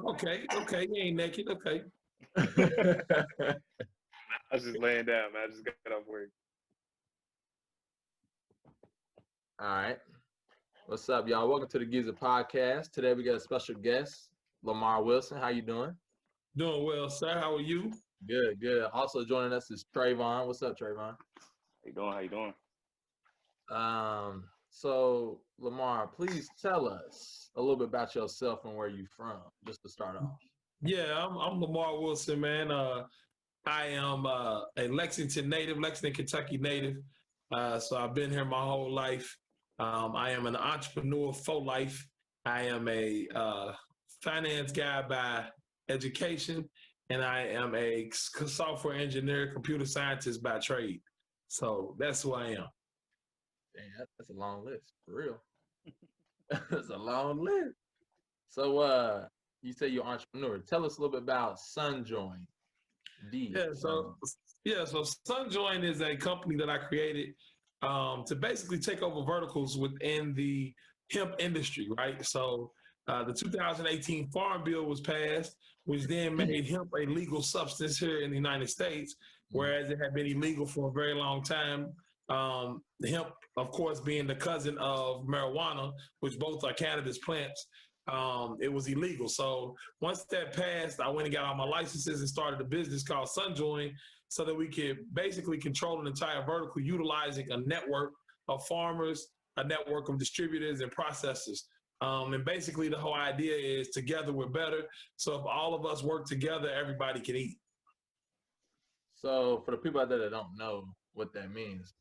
Okay, you ain't naked. Okay. I was just laying down, man. I just got off work. All right. What's up, y'all? Welcome to the Geezer Podcast. Today we got a special guest, Lamar Wilson. How you doing? Doing well, sir. How are you? Good, good. Also joining us is Trayvon. What's up, Trayvon? How you doing? So Lamar, please tell us a little bit about yourself and where you're from, just to start off. Yeah, I'm Lamar Wilson, man. I am a Lexington native, Lexington, Kentucky native. So I've been here my whole life. I am an entrepreneur for life. I am a finance guy by education, and I am a software engineer, computer scientist by trade. So that's who I am. Damn, that's a long list, for real. That's a long list. So you say you're an entrepreneur. Tell us a little bit about Sunjoined. So Sunjoined is a company that I created to basically take over verticals within the hemp industry, right? So the 2018 Farm Bill was passed, which then made hemp a legal substance here in the United States, whereas it had been illegal for a very long time. Hemp, of course, being the cousin of marijuana, which both are cannabis plants. It was illegal. So once that passed, I went and got all my licenses and started a business called Sunjoined so that we could basically control an entire vertical utilizing a network of farmers, a network of distributors and processors. And basically the whole idea is together we're better. So if all of us work together, everybody can eat. So for the people out there that don't know what that means,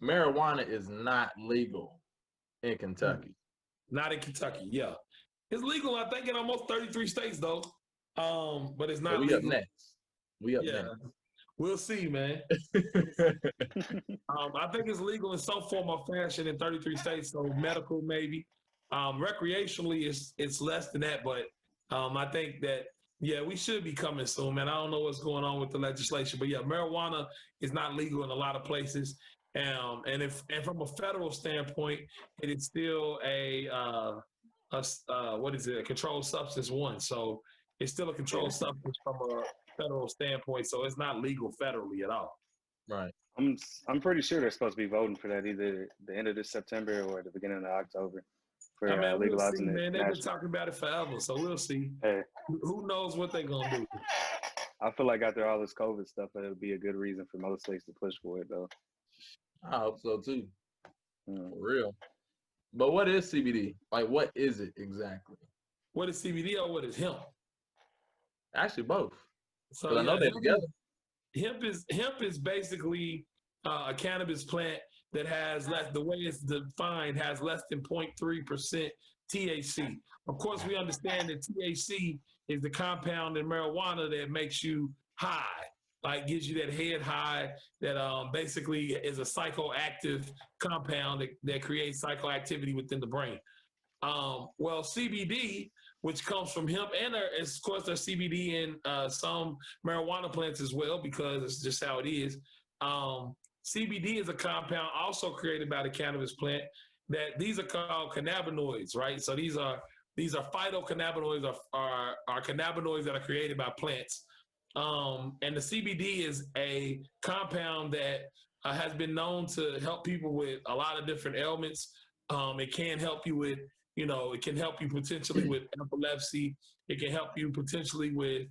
marijuana is not legal in Kentucky. Not in Kentucky, yeah. It's legal, I think, in almost 33 states, though. But it's not legal. Up next. We up next. We'll see, man. I think it's legal in some form or fashion in 33 states, so medical maybe. Recreationally, it's less than that, but I think that, we should be coming soon, man. I don't know what's going on with the legislation, but marijuana is not legal in a lot of places. And from a federal standpoint, it is still a controlled substance one. So it's still a controlled substance from a federal standpoint. So it's not legal federally at all. Right. I'm pretty sure they're supposed to be voting for that either the end of this September or the beginning of October for legalizing it. Man, they've been talking about it forever, so we'll see. Hey, who knows what they're gonna do? I feel like after all this COVID stuff, it'll be a good reason for most states to push for it, though. I hope so too. For real. But what is CBD? Like, what is it exactly? What is CBD or what is hemp? Actually, both. So I know they're together. Hemp is basically a cannabis plant that has the way it's defined, has less than 0.3% THC. Of course, we understand that THC is the compound in marijuana that makes you high, like gives you that head high that basically is a psychoactive compound that creates psychoactivity within the brain. CBD, which comes from hemp, and of course there's CBD in some marijuana plants as well, because it's just how it is. CBD is a compound also created by the cannabis plant. That these are called cannabinoids, right? So these are phytocannabinoids, are cannabinoids that are created by plants. And the CBD is a compound that has been known to help people with a lot of different ailments. It can help you with, it can help you potentially with epilepsy. It can help you potentially with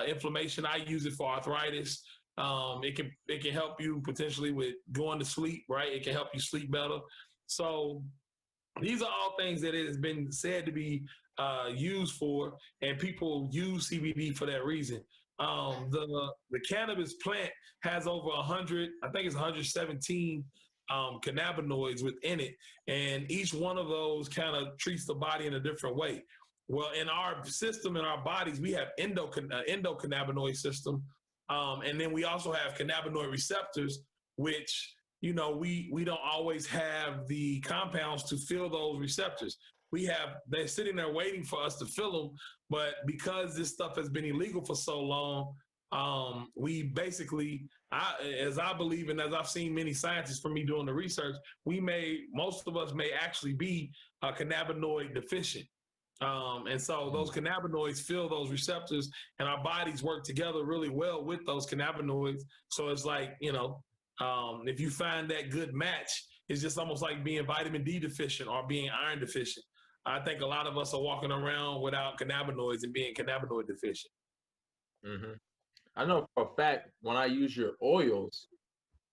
inflammation. I use it for arthritis. It can help you potentially with going to sleep, right? It can help you sleep better. So these are all things that it has been said to be used for, and people use CBD for that reason. The cannabis plant has over 100, I think it's 117 cannabinoids within it, and each one of those kind of treats the body in a different way. Well, in our system, in our bodies, we have endocannabinoid system, and then we also have cannabinoid receptors, which we don't always have the compounds to fill those receptors. They're sitting there waiting for us to fill them, but because this stuff has been illegal for so long, we basically, as I believe, and as I've seen many scientists from me doing the research, most of us may actually be cannabinoid deficient. And so those cannabinoids fill those receptors, and our bodies work together really well with those cannabinoids. So it's like, if you find that good match, it's just almost like being vitamin D deficient or being iron deficient. I think a lot of us are walking around without cannabinoids and being cannabinoid deficient. Mm-hmm. I know for a fact when I use your oils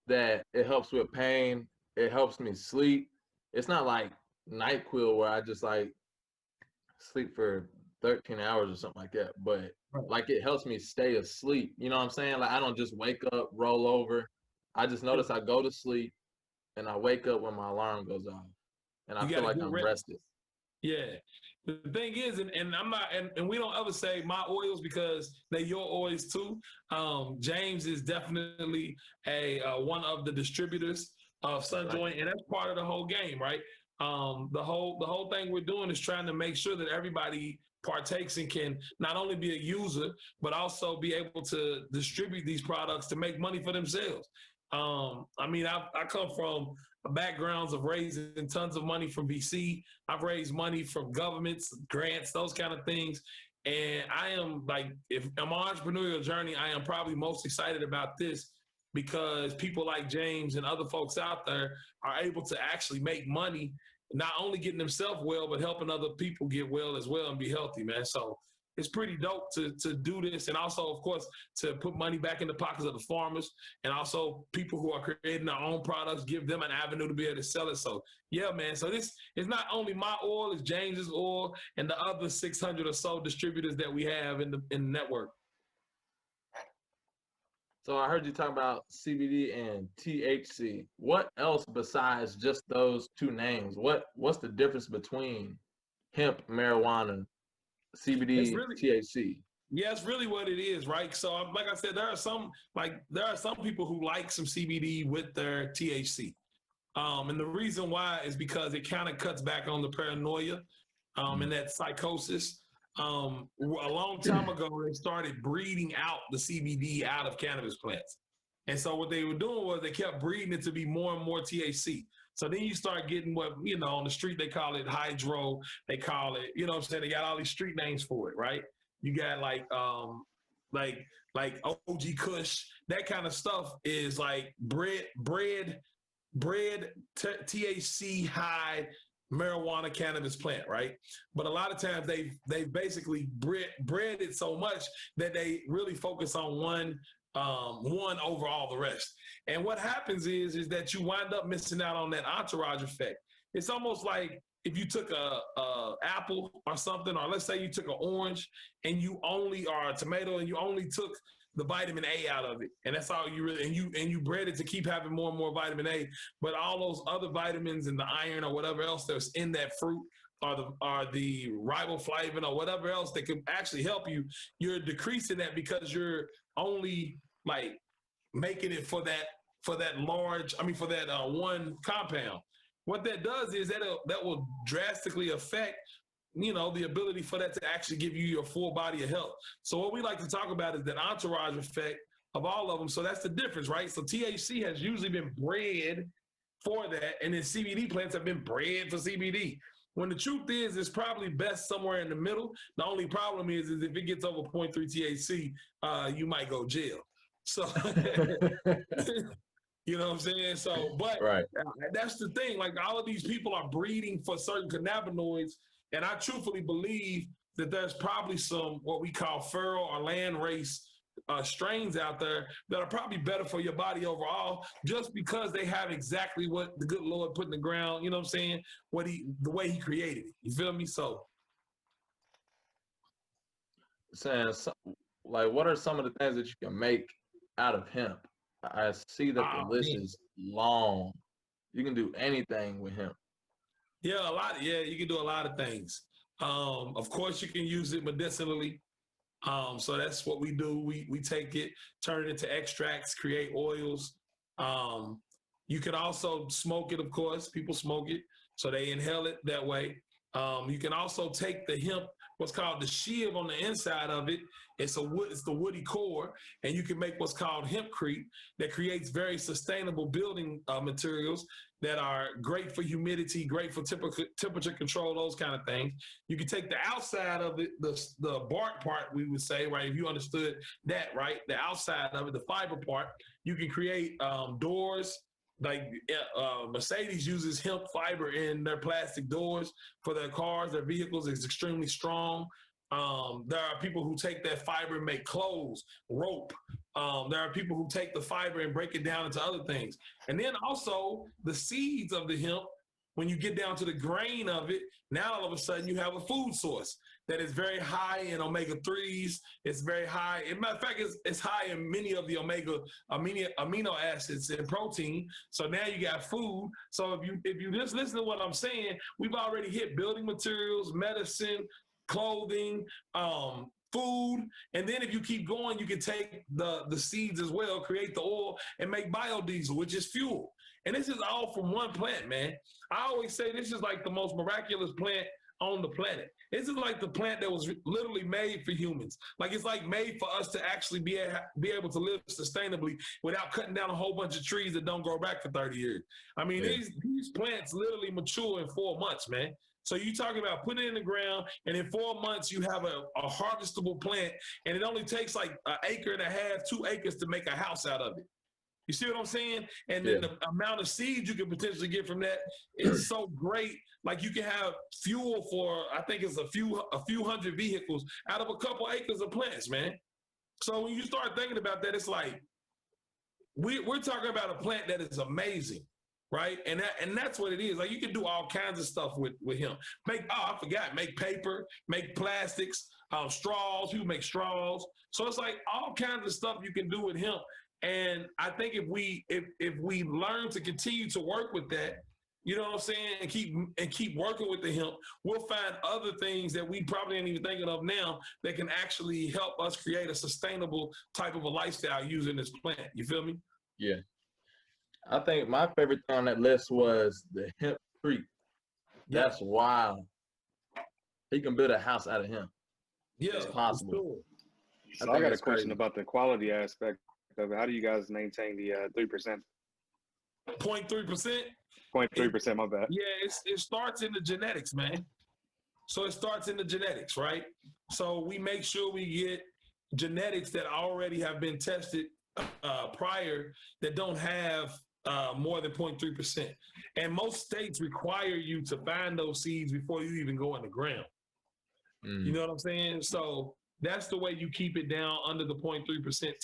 that it helps with pain. It helps me sleep. It's not like NyQuil where I just like sleep for 13 hours or something like that. But like it helps me stay asleep. You know what I'm saying? Like I don't just wake up, roll over. I just notice I go to sleep and I wake up when my alarm goes off. And I feel like I'm rested. Yeah. The thing is, and I'm not, and we don't ever say my oils because they're your oils too. James is definitely one of the distributors of Sunjoined, and that's part of the whole game, right? The whole thing we're doing is trying to make sure that everybody partakes and can not only be a user but also be able to distribute these products to make money for themselves. I mean, I come from backgrounds of raising tons of money from VC. I've raised money from governments, grants, those kind of things. And I am like, if I'm on entrepreneurial journey, I am probably most excited about this because people like James and other folks out there are able to actually make money, not only getting themselves well, but helping other people get well as well and be healthy, man. So it's pretty dope to do this, and also, of course, to put money back in the pockets of the farmers, and also people who are creating their own products, give them an avenue to be able to sell it. So yeah, man. So this is not only my oil, it's James's oil and the other 600 or so distributors that we have in the network. So I heard you talk about CBD and THC. What else besides just those two names? What's the difference between hemp, marijuana, CBD, THC? Yeah, it's really what it is, right? So, like I said, there are some people who like some CBD with their THC, and the reason why is because it kind of cuts back on the paranoia, and that psychosis. A long time ago, they started breeding out the CBD out of cannabis plants, and so what they were doing was they kept breeding it to be more and more THC. So then you start getting what, on the street, they call it hydro. They call it, what I'm saying? They got all these street names for it, right? You got like OG Kush, that kind of stuff is like bread, THC high marijuana cannabis plant, right? But a lot of times they basically bred it so much that they really focus on one over all the rest. And what happens is that you wind up missing out on that entourage effect. It's almost like if you took a apple or something, or let's say you took an orange and or a tomato and you only took the vitamin A out of it, and that's all you really, and you bred it to keep having more and more vitamin A, but all those other vitamins and the iron or whatever else that's in that fruit or the riboflavin or whatever else that could actually help you, you're decreasing that because you're only like making it for that one compound. What that does is that will drastically affect the ability for that to actually give you your full body of health. So what we like to talk about is that entourage effect of all of them. So that's the difference, right? So THC has usually been bred for that, and then CBD plants have been bred for CBD. When the truth is, it's probably best somewhere in the middle. The only problem is if it gets over 0.3 THC, you might go jail. So, you know what I'm saying? So, but that's the thing. Like all of these people are breeding for certain cannabinoids, and I truthfully believe that there's probably some what we call feral or land race strains out there that are probably better for your body overall, just because they have exactly what the good Lord put in the ground. You know what I'm saying? The way He created it. You feel me? So, saying like, what are some of the things that you can make out of hemp? I see that the list is long. You can do anything with hemp. Yeah, you can do a lot of things. Of course, you can use it medicinally. So that's what we do. We take it, turn it into extracts, create oils. You can also smoke it, of course. People smoke it, so they inhale it that way. You can also take the hemp, what's called the shiv on the inside of it. It's the woody core, and you can make what's called hempcrete that creates very sustainable building materials that are great for humidity, great for temperature control, those kind of things. You can take the outside of it, the bark part, we would say, right? If you understood that, right? The outside of it, the fiber part, you can create doors. Like Mercedes uses hemp fiber in their plastic doors for their cars, their vehicles. It's extremely strong. There are people who take that fiber and make clothes, rope. There are people who take the fiber and break it down into other things. And then also the seeds of the hemp, when you get down to the grain of it, now all of a sudden you have a food source that is very high in omega-3s. It's very high. As a matter of fact, it's high in many of the amino acids and protein. So now you got food. So if you just listen to what I'm saying, we've already hit building materials, medicine, clothing, food. And then if you keep going, you can take the seeds as well, create the oil, and make biodiesel, which is fuel. And this is all from one plant, man. I always say this is like the most miraculous plant on the planet. This is like the plant that was literally made for humans. Like it's like made for us to actually be able to live sustainably without cutting down a whole bunch of trees that don't grow back for 30 years. I mean, these plants literally mature in 4 months, man. So you talking about putting it in the ground, and in 4 months you have a harvestable plant, and it only takes like 1.5 acres, 2 acres to make a house out of it. You see what I'm saying? And then the amount of seeds you can potentially get from that is so great. Like you can have fuel for, I think it's a few hundred vehicles out of a couple acres of plants, man. So when you start thinking about that, it's like we're talking about a plant that is amazing, right? And that's what it is. Like you can do all kinds of stuff with him. Make paper, make plastics, straws. You make straws. So it's like all kinds of stuff you can do with him. And I think if we learn to continue to work with that, you know what I'm saying, and keep working with the hemp, we'll find other things that we probably ain't even thinking of now that can actually help us create a sustainable type of a lifestyle using this plant. You feel me? Yeah. I think my favorite thing on that list was the hemp tree. That's wild. He can build a house out of hemp. Yeah, it's possible. Cool. So I got a question about the quality aspect of it. How do you guys maintain the 3%? 0.3%? 0.3%, my bad. Yeah, it starts in the genetics, man. So it starts in the genetics, right? So we make sure we get genetics that already have been tested prior that don't have more than 0.3%. And most states require you to find those seeds before you even go in the ground. You know what I'm saying? So that's the way you keep it down under the 0.3%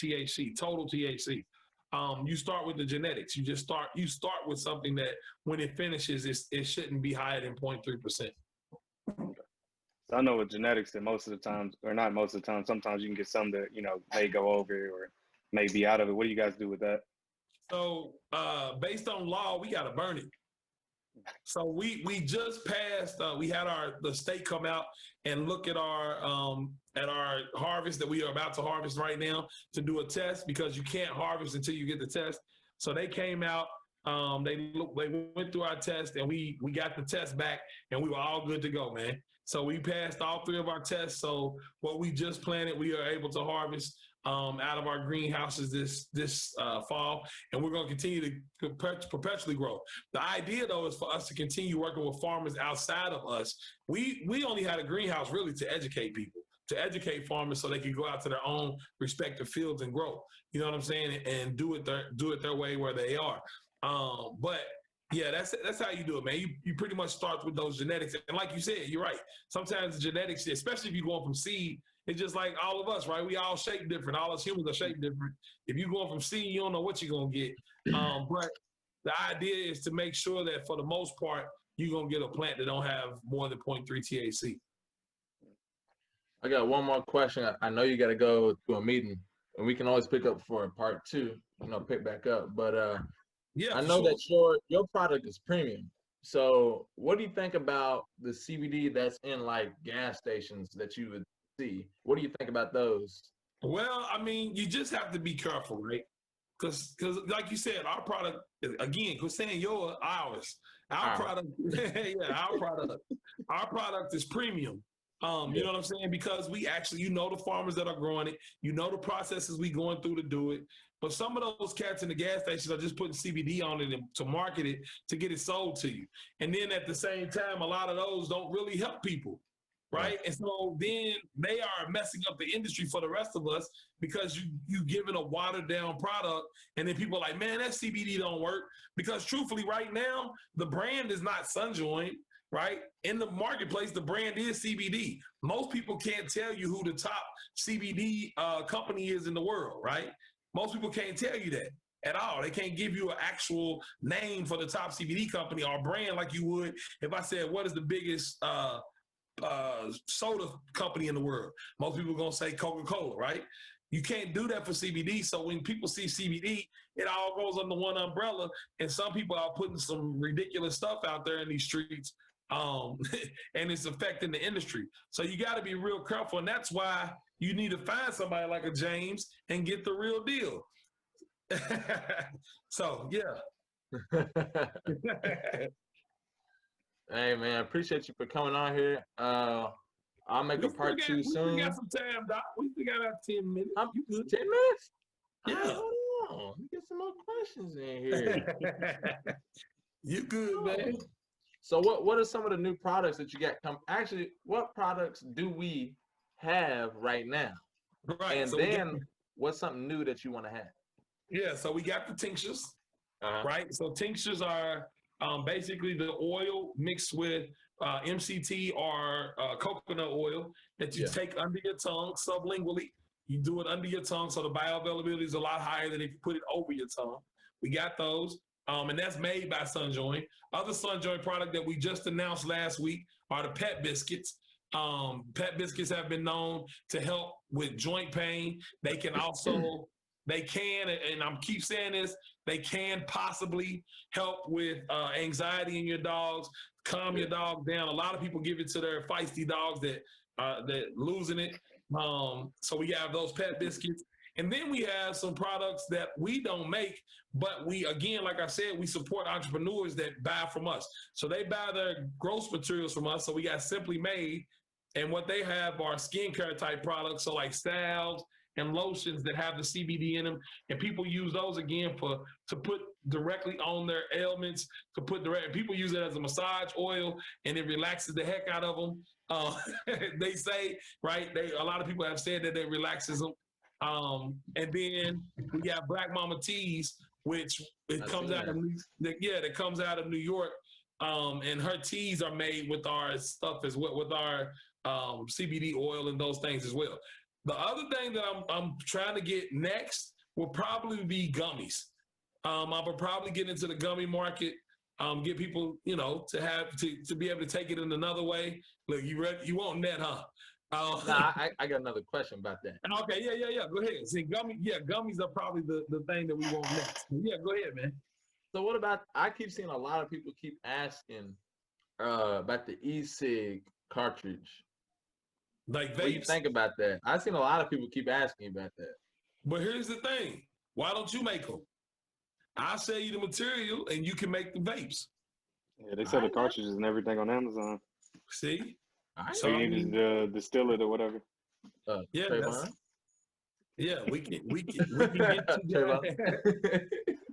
THC, total THC. You start with the genetics. You start with something that when it finishes, it shouldn't be higher than 0.3%. So I know with genetics that most of the times, or not most of the time, sometimes you can get some that, may go over or may be out of it. What do you guys do with that? So based on law, we got to burn it. So we just passed. We had the state come out and look at our harvest that we are about to harvest right now to do a test, because you can't harvest until you get the test. So they came out. They went through our test, and we got the test back, and we were all good to go, man. So we passed all 3 of our tests. So what we just planted, we are able to harvest out of our greenhouses this fall, and we're going to continue to perpetually grow. The idea, though, is for us to continue working with farmers outside of us. We only had a greenhouse really to educate people, to educate farmers so they can go out to their own respective fields and grow. You know what I'm saying? And do it their way where they are. But yeah, that's how you do it, man. You pretty much start with those genetics, and like you said, you're right. Sometimes the genetics, especially if you're going from seed. It's just like all of us, right? We all shape different. All us humans are shaped different. If you're going from seed, you don't know what you're going to get. But the idea is to make sure that for the most part, you're going to get a plant that don't have more than 0.3 THC. I got one more question. I know you got to go to a meeting, and we can always pick up for part 2, pick back up. But yeah, I know that your product is premium. So what do you think about the CBD that's in like gas stations that you would see? What do you think about those? Well, I mean, you just have to be careful, right? Because like you said, our product, again, quit saying ours. Our product, our product is premium. You know what I'm saying? Because we actually, the farmers that are growing it, the processes we going through to do it. But some of those cats in the gas stations are just putting CBD on it to market it to get it sold to you. And then at the same time, a lot of those don't really help people. Right. And so then they are messing up the industry for the rest of us because you giving a watered down product. And then people are like, man, that CBD don't work. Because truthfully, right now, the brand is not Sunjoined. Right. In the marketplace, the brand is CBD. Most people can't tell you who the top CBD company is in the world. Right. Most people can't tell you that at all. They can't give you an actual name for the top CBD company or brand like you would if I said, what is the biggest soda company in the world? Most people are going to say Coca-Cola, right? You can't do that for CBD. So when people see CBD, it all goes under one umbrella. And some people are putting some ridiculous stuff out there in these streets. And it's affecting the industry. So you got to be real careful. And that's why you need to find somebody like a James and get the real deal. So, yeah. Hey man, appreciate you for coming on here. I'll make a part 2 soon. We got some time, Doc. We still got about 10 minutes. You good? 10 minutes? Yeah. Hold on. Let me get some more questions in here. You good, man. So what are some of the new products that you got? Actually, what products do we have right now? Right. And so then what's something new that you want to have? Yeah, so we got the tinctures, right? So tinctures are basically the oil mixed with MCT or coconut oil that you take under your tongue sublingually. You do it under your tongue, so the bioavailability is a lot higher than if you put it over your tongue. We got those, and that's made by Sunjoined. Other Sunjoined product that we just announced last week are the pet biscuits. Pet biscuits have been known to help with joint pain. They can also, and I'm keep saying this, they can possibly help with anxiety in your dogs, calm your dog down. A lot of people give it to their feisty dogs that losing it. So we have those pet biscuits. And then we have some products that we don't make, but we, again, like I said, we support entrepreneurs that buy from us. So they buy their gross materials from us. So we got Simply Made, and what they have are skincare type products. So like salves and lotions that have the CBD in them, and people use those again to put directly on their ailments. People use it as a massage oil, and it relaxes the heck out of them. They say, right? A lot of people have said that it relaxes them. And then we got Black Mama Teas, which comes out of New York. And her teas are made with our stuff as well, with our CBD oil and those things as well. The other thing that I'm trying to get next will probably be gummies. I will probably get into the gummy market, get people, to be able to take it in another way. Look, you want that, huh? I got another question about that. Okay, yeah. Go ahead. See, gummies are probably the thing that we want next. Yeah, go ahead, man. So what about? I keep seeing a lot of people keep asking about the e-cig cartridge. Like vapes. What do you think about that? I've seen a lot of people keep asking about that. But here's the thing: why don't you make them? I'll sell you the material, and you can make the vapes. Yeah, they sell the cartridges and everything on Amazon. See? So you need to distill it or whatever. Yeah, we can get you that.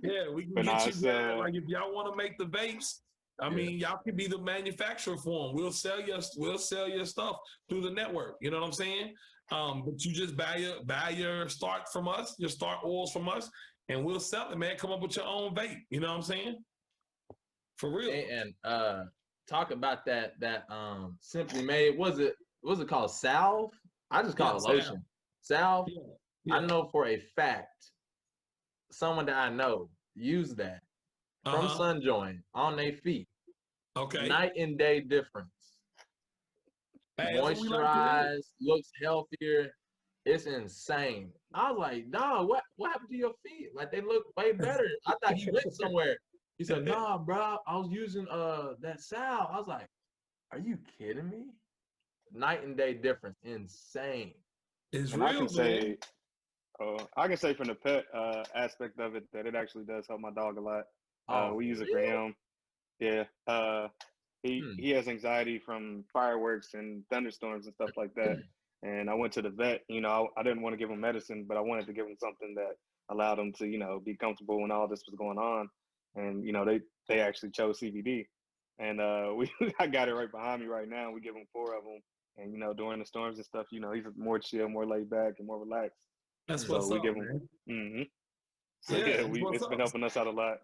Yeah, we can get you that. Like if y'all want to make the vapes, I mean, y'all can be the manufacturer for them. We'll sell your stuff through the network. You know what I'm saying? But you just buy your start from us, your start oils from us, and we'll sell it, man. Come up with your own vape. You know what I'm saying? For real. And talk about that Simply Made. Was it called salve? I just call it lotion. Salve. Yeah. I know for a fact someone that I know used that from Sunjoined on their feet. Okay. Night and day difference. Hey, moisturized, looks healthier. It's insane. I was like, dog, what happened to your feet? Like they look way better. I thought he went somewhere. He said, nah, bro, I was using that salve. I was like, are you kidding me? Night and day difference. Insane. It's and real, I can say from the pet aspect of it that it actually does help my dog a lot. We use it for him. Yeah. He has anxiety from fireworks and thunderstorms and stuff like that. And I went to the vet. You know, I didn't want to give him medicine, but I wanted to give him something that allowed him to, you know, be comfortable when all this was going on. And you know, they actually chose CBD, and I got it right behind me right now. We give him 4 of them, and you know, during the storms and stuff, you know, he's more chill, more laid back, and more relaxed. That's So what's we up, give him. man. So Yeah, yeah, that's what's it's been up. helping us out a lot.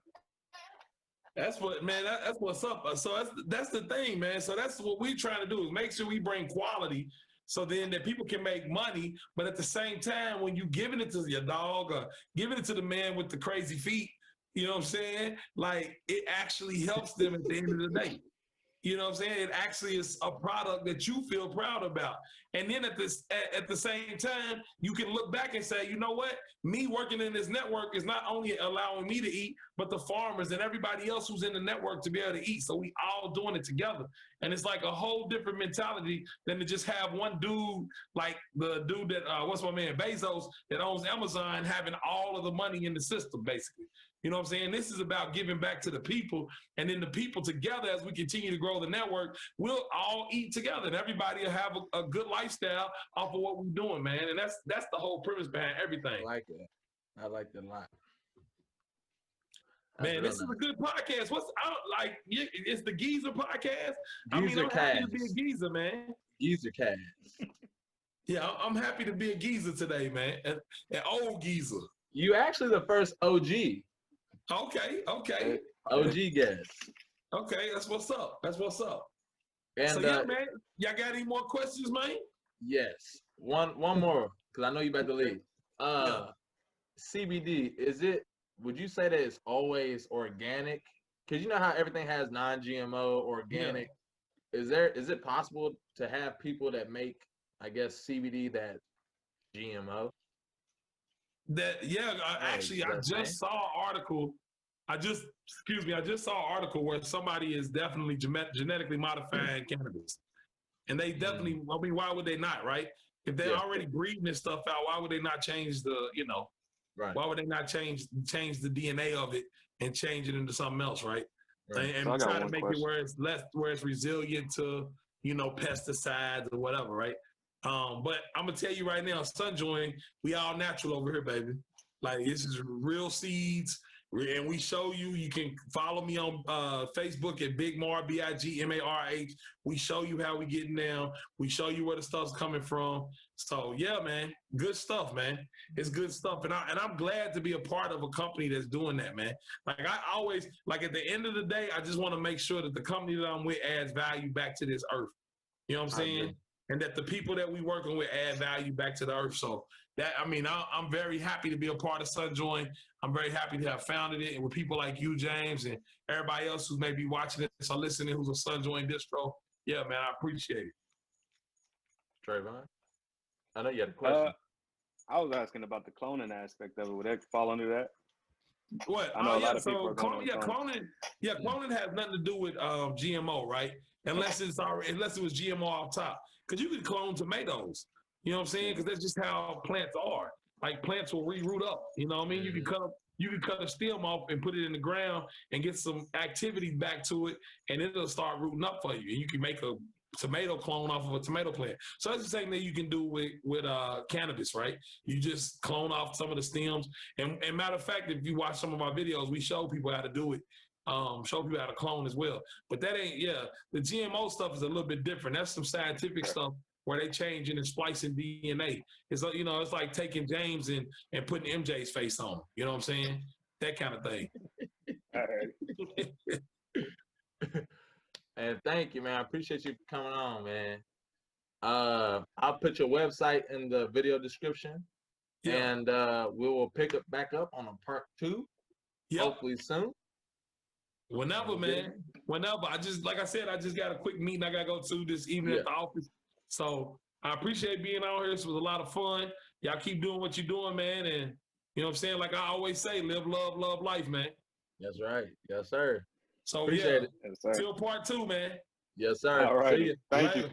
That's what, man. That's what's up. So that's the thing, man. So that's what we're trying to do is make sure we bring quality, so then that people can make money. But at the same time, when you giving it to your dog or giving it to the man with the crazy feet, you know what I'm saying? Like it actually helps them at the end of the day. You know what I'm saying? It actually is a product that you feel proud about. And then at the same time, you can look back and say, you know what? Me working in this network is not only allowing me to eat, but the farmers and everybody else who's in the network to be able to eat. So we all doing it together. And it's like a whole different mentality than to just have one dude, like the dude that, what's my man, Bezos, that owns Amazon, having all of the money in the system, basically. You know what I'm saying? This is about giving back to the people, and then the people together, as we continue to grow the network, we'll all eat together, and everybody will have a good lifestyle off of what we're doing, man. And that's the whole premise behind everything. I like it. I like that a lot. Man, this is a good podcast. It's the Geezer podcast. I mean, I'm happy to be a Geezer, man. GeezerCast. Yeah, I'm happy to be a Geezer today, man. An old Geezer. You actually the first OG. Okay. OG guest. Okay, that's what's up. And so yeah, man, y'all got any more questions, man? Yes. One more, because I know you about to leave. CBD, would you say that it's always organic? Because you know how everything has non-GMO, organic. Yeah. Is it possible to have people that make, I guess, CBD that GMO? I just saw an article. I just saw an article where somebody is definitely genetically modifying cannabis. And they definitely, I mean, why would they not, right? If they're already breeding this stuff out, why would they not change right? Why would they not change the DNA of it and change it into something else, right? And So try to make it where it's resilient to, pesticides or whatever, right? But I'm gonna tell you right now, Sunjoined, we all natural over here, baby. Like this is real seeds. And we show you, you can follow me on Facebook at Big Mar, BIGMARH. We show you how we getting down. We show you where the stuff's coming from. So yeah, man, good stuff, man. It's good stuff. And I'm glad to be a part of a company that's doing that, man. Like I always, like at the end of the day, I just want to make sure that the company that I'm with adds value back to this earth. You know what I'm saying? And that the people that we working with add value back to the earth. So I'm very happy to be a part of Sunjoined. I'm very happy to have founded it, and with people like you, James, and everybody else who may be watching this or listening who's a Sunjoined distro. Yeah, man, I appreciate it. Trayvon, I know you had a question. I was asking about the cloning aspect of it. Would that fall under that? What? I know a lot of people are going cloning. Cloning has nothing to do with GMO, right? Unless it was GMO off top. Because you can clone tomatoes. You know what I'm saying? Because that's just how plants are. Like plants will re-root up. You know what I mean? You can cut a stem off and put it in the ground and get some activity back to it, and it'll start rooting up for you. And you can make a tomato clone off of a tomato plant. So that's the same thing you can do with cannabis, right? You just clone off some of the stems. And matter of fact, if you watch some of my videos, we show people how to do it. Show people how to clone as well. But that ain't, the GMO stuff is a little bit different. That's some scientific stuff where they changing and splicing DNA. It's like, it's like taking James and putting MJ's face on. You know what I'm saying? That kind of thing. And thank you, man. I appreciate you coming on, man. I'll put your website in the video description. Yeah. And we will pick it back up on a part 2. Yep. Hopefully soon. Whenever, man. Whenever. I just got a quick meeting I gotta go to this evening at the office. So I appreciate being out here. This was a lot of fun. Y'all keep doing what you're doing, man. And you know what I'm saying? Like I always say, live, love life, man. That's right. Yes, sir. So appreciate it. Yes, sir. Till part 2, man. Yes, sir. All right. See you. Thank you.